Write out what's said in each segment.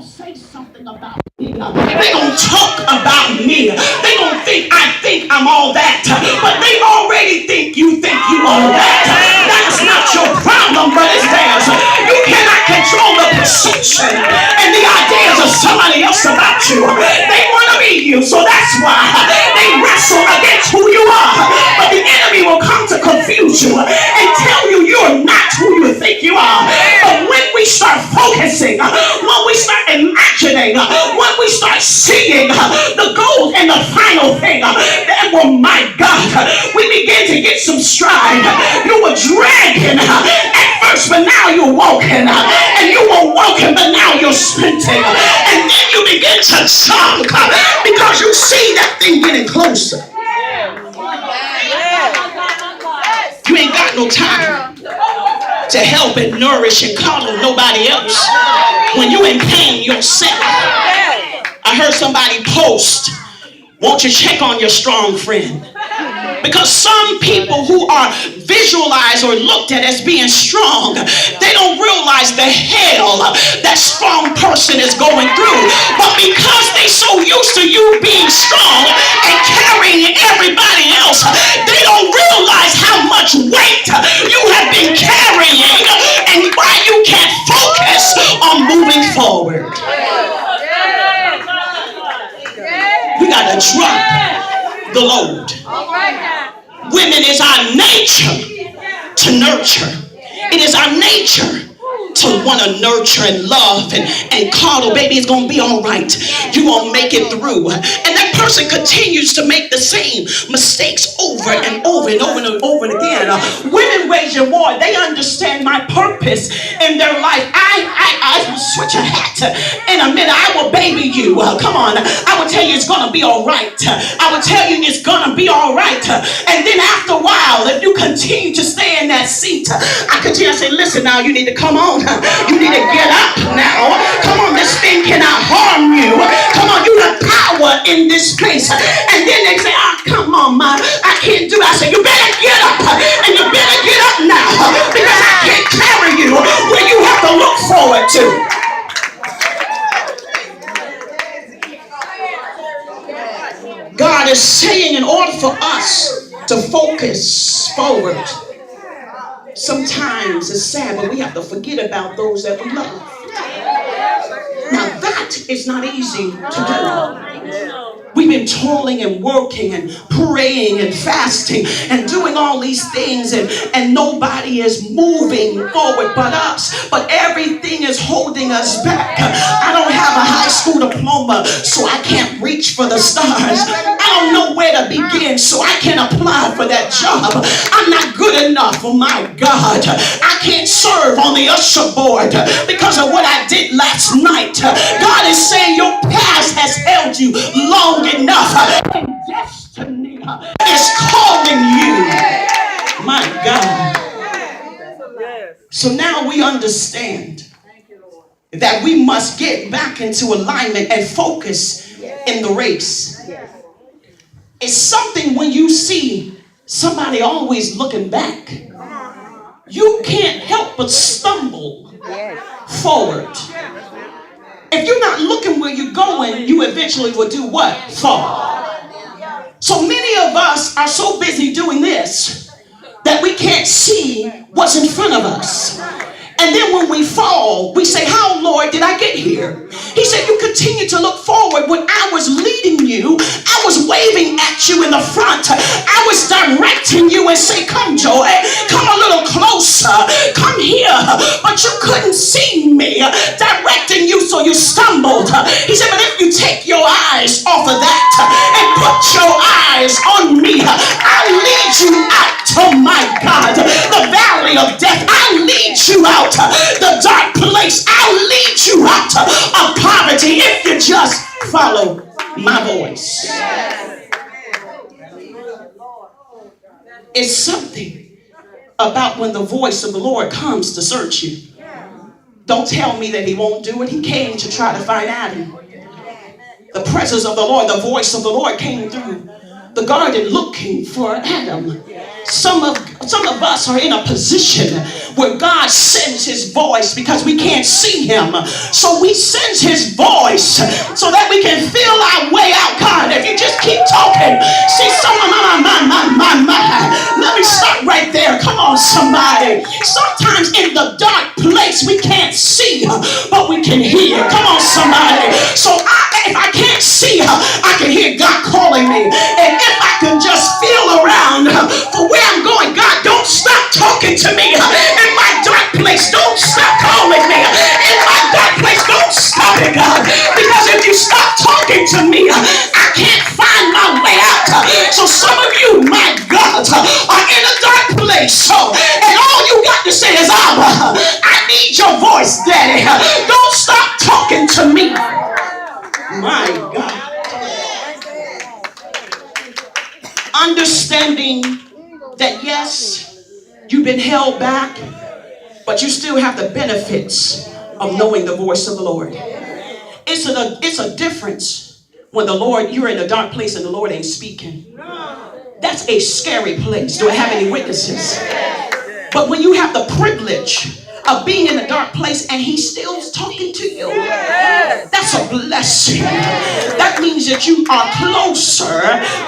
say something about me. They gonna talk about me. They gonna think I think I'm all that. But they already think you all that. That's not your problem, but it's theirs. You cannot control the perception and the ideas of somebody else about you. They want to be you, so that's why they wrestle against who you are. But the enemy will come to confuse you and tell you you're not who you think you are. But when we start focusing, when we start imagining, when we start seeing the goal and the final thing, then, well, my God, we begin to get some stride. You were dragging at first, but now you're walking, and you were walking, but now you're sprinting, and then you begin to jump because you see that thing getting closer. You ain't got no time to help and nourish and coddle nobody else when you in pain yourself. I heard somebody post, won't you check on your strong friend? Because some people who are visualized or looked at as being strong, they don't realize the hell that strong person is going through. But because they so used to you being strong and carrying everybody else, they don't realize how much weight you have been carrying and why you can't focus on moving forward. We got to drop the load. Women, is our nature to nurture. It is our nature to want to nurture and love and coddle. Baby, it's going to be all right. You're going to make it through. And that person continues to make the same mistakes over and over and over and over and again. Women wage a war. They understand my purpose in their life. I will switch a hat in a minute. I will baby you. Come on. I will tell you it's going to be all right. I will tell you it's going to be all right. And then after a while, if you continue to stay in that seat, I continue to say, listen now, you need to come on. You need to get up now. Come on, this thing cannot harm you. Come on, you have power in this place. And then they say, oh, come on, ma, I can't do that. I say, you better get up. And you better get up now. Because I can't carry you where you have to look forward to. God is saying in order for us to focus forward, sometimes it's sad, but we have to forget about those that we love. Now that is not easy to do. We've been toiling and working and praying and fasting and doing all these things, and nobody is moving forward but us. But everything is holding us back. I don't have a high school diploma, so I can't reach for the stars. I don't know where to begin, so I can't apply for that job. I'm not good enough, oh my God. I can't serve on the usher board because of what I did last night. God is saying your past has held you long enough, and destiny is calling you. My God. So now we understand that we must get back into alignment and focus in the race. It's something when you see somebody always looking back, you can't help but stumble forward. If you're not looking where you're going, you eventually will do what? Fall. So many of us are so busy doing this that we can't see what's in front of us. And then when we fall, we say, how, Lord, did I get here? He said, you continue to look forward. When I was leading you, I was waving at you in the front. I was directing you and say, come, Joy, come a little closer. Come here. But you couldn't see me directing you, so you stumbled. He said, but if you take your eyes off of that and put your eyes on me, I'll lead you out, oh my God, the valley of death. I'll lead you out the dark place. I'll lead you out of poverty if you just follow my voice. It's something about when the voice of the Lord comes to search you. Don't tell me that he won't do it. He came to try to find Adam. The presence of the Lord, the voice of the Lord came through the garden looking for Adam. Some of us are in a position where God sends his voice because we can't see him. So we send his voice so that we can feel our way out. God, if you just keep talking. See, let me stop right there. Come on, somebody. Sometimes in the dark place we can't see, but we can hear. Come on, somebody. So if I can't see, I can hear God calling me. And if I can just feel around for where I'm going, God, don't stop talking to me in my dark place. Don't stop calling me in my dark place. Don't stop it, God. Because if you stop talking to me, I can't find my way out. So some of you, my God, are in a dark place. And all you got to say is, Abba, I need your voice, Daddy. Don't stop talking to me. My God. Understanding that yes, you've been held back, but you still have the benefits of knowing the voice of the Lord. It's a difference when the Lord, you're in a dark place and the Lord ain't speaking. That's a scary place. Do I have any witnesses? But when you have the privilege of being in a dark place and he's still talking to you, that's a blessing. That means that you are closer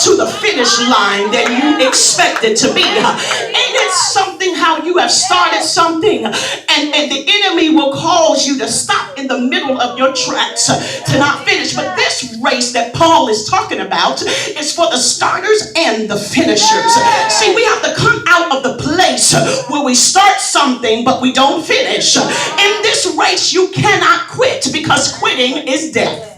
to the finish line than you expected to be. Ain't it something how you have started something and the enemy will cause you to stop in the middle of your tracks to not finish? But this race that Paul is talking about is for the starters and the finishers. See, we have to come out of the place where we start something but we don't finish. In this race you cannot quit because quitting is death.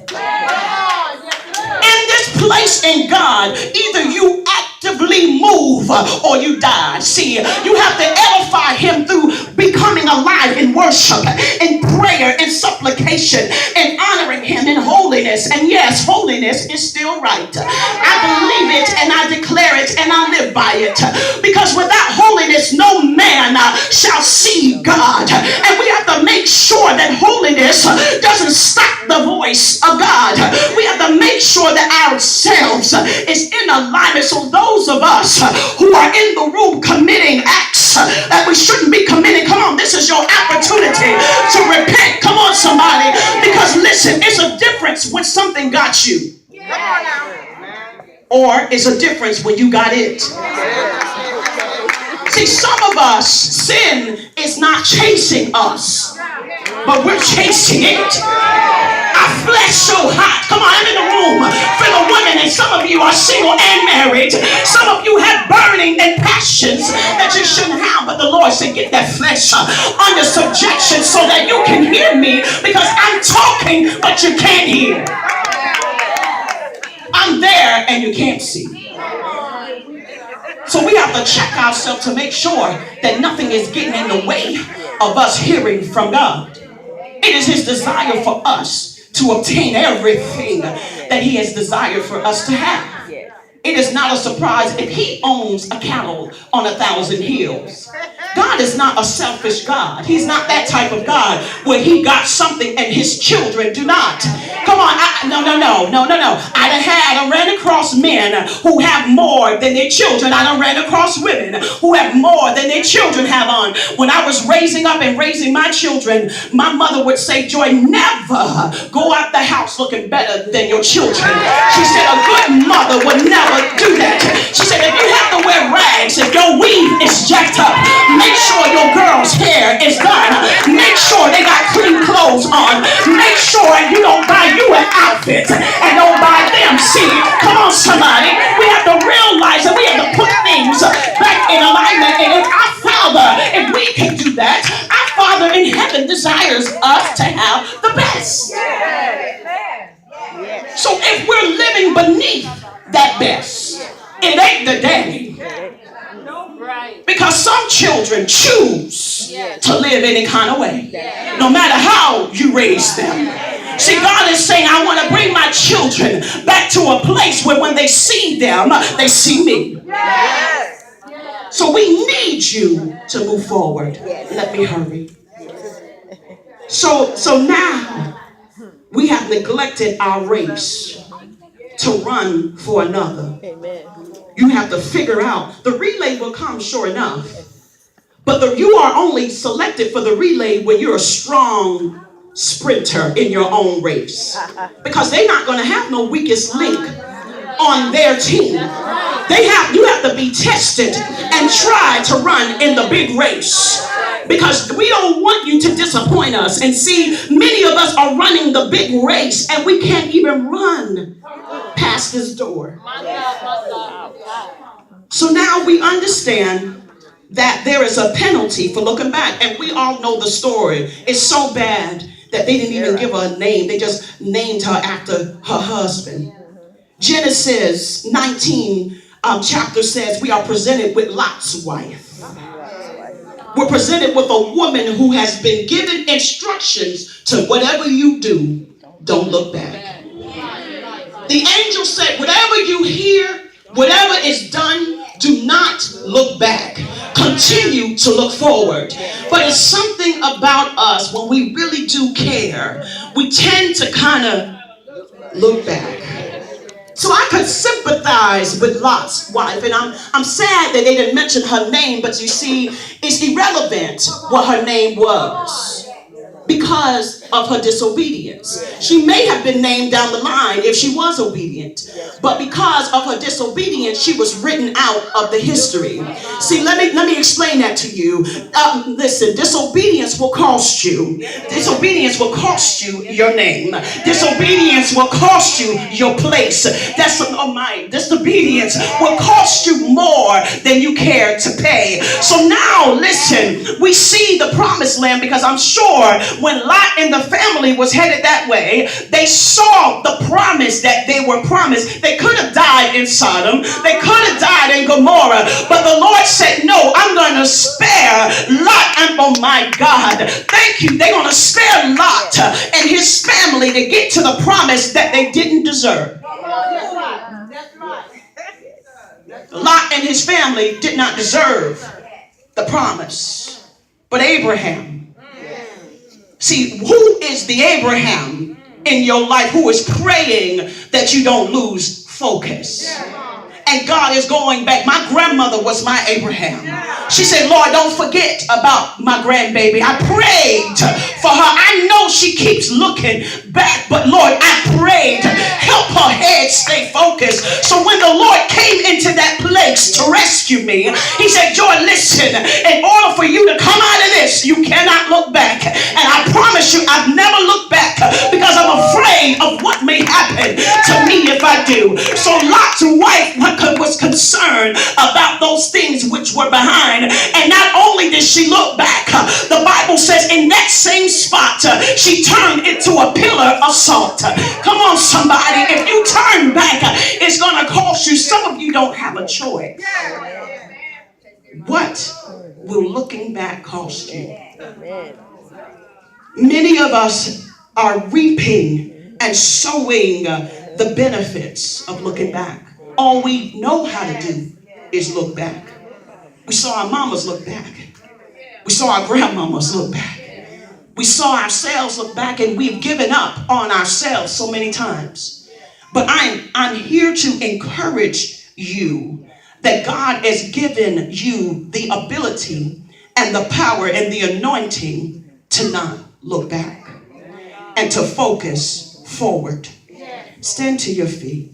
In this place in God, either you actively move or you die. See, you have to edify him through becoming alive in worship, in prayer, in supplication, and honoring him in holiness. And yes, holiness is still right. I believe it and I declare it and I live by it. Because without holiness, no man shall see God. And we have to make sure that holiness doesn't stop the voice of God. We have to make sure that ourselves is in alignment. So those of us who are in the room committing acts that we shouldn't be committing, come on, this is your opportunity to repent. Come on, somebody. Because listen, it's a difference when something got you. Or it's a difference when you got it. See, some of us, sin is not chasing us, but we're chasing it. Our flesh so hot. Come on, I'm in the room full of women, and some of you are single and married. Some of you have burning and passions that you shouldn't have, but the Lord said, get that flesh under subjection so that you can hear me, because I'm talking, but you can't hear. I'm there and you can't see. So we have to check ourselves to make sure that nothing is getting in the way of us hearing from God. It is his desire for us to obtain everything that he has desired for us to have. It is not a surprise if he owns a cattle on 1,000 hills. God is not a selfish God. He's not that type of God where he got something and his children do not. Come on, no. I ran across men who have more than their children. I done ran across women who have more than their children have on. When I was raising up and raising my children, my mother would say, Joy, never go out the house looking better than your children. She said a good mother would never do that. She said if you have to wear rags, if your weave is jacked up, make sure your girl's hair is done. Make sure they got clean clothes on. Make sure you don't buy you an outfit and don't buy them. See, come on somebody. We have to realize that we have to put things back in alignment. And if our Father, if we can do that, our Father in heaven desires us to have the best. So if we're living beneath that best, it ain't the daddy. Because some children choose to live any kind of way, no matter how you raise them. See, God is saying, I want to bring my children back to a place where when they see them, they see me. So we need you to move forward. Let me hurry. So now we have neglected our race to run for another. You have to figure out. The relay will come, sure enough. But you are only selected for the relay when you're a strong sprinter in your own race. Because they're not going to have no weakest link on their team. You have to be tested and try to run in the big race. Because we don't want you to disappoint us. And see, many of us are running the big race and we can't even run past this door. So now we understand that there is a penalty for looking back. And we all know the story. It's so bad that they didn't even give her a name. They just named her after her husband. Genesis 19 chapter says we are presented with Lot's wife. We're presented with a woman who has been given instructions to whatever you do, don't look back. The angel said, whatever you hear, whatever is done, do not look back. Continue to look forward. But it's something about us when we really do care, we tend to kind of look back. So I could sympathize with Lot's wife, and I'm sad that they didn't mention her name, but you see, it's irrelevant what her name was because of her disobedience. She may have been named down the line if she was obedient, but because of her disobedience, she was written out of the history. See, let me explain that to you. Listen, disobedience will cost you. Disobedience will cost you your name. Disobedience will cost you your place. Disobedience will cost you more than you care to pay. So now, listen, we see the promised land because I'm sure when Lot and the family was headed that way, they saw the promise that they were promised. They could have died in Sodom. They could have died in Gomorrah. But the Lord said, no, I'm going to spare Lot. And oh my God, thank you. They're going to spare Lot and his family to get to the promise that they didn't deserve. Lot and his family did not deserve the promise. But Abraham. See, who is the Abraham in your life who is praying that you don't lose focus? And God is going back. My grandmother was my Abraham. She said, Lord, don't forget about my grandbaby. I prayed for her. I know she keeps looking back, but Lord, I prayed. Help her head stay focused. So when the Lord came into that place to rescue me, he said, Joy, listen, in order for you to come out of this, you cannot look back. And I promise you, I've never looked back because I'm afraid of what may happen to me if I do. So Lot's wife was concerned about those things which were behind. And not only did she look back, the Bible says in that same spot, she turned into a pillar of salt. Come on, somebody. If you turn back, it's going to cost you. Some of you don't have a choice. What will looking back cost you? Many of us are reaping and sowing the benefits of looking back. All we know how to do is look back. We saw our mamas look back. We saw our grandmamas look back. We saw ourselves look back, and we've given up on ourselves so many times. But I'm here to encourage you that God has given you the ability and the power and the anointing to not look back and to focus forward. Stand to your feet.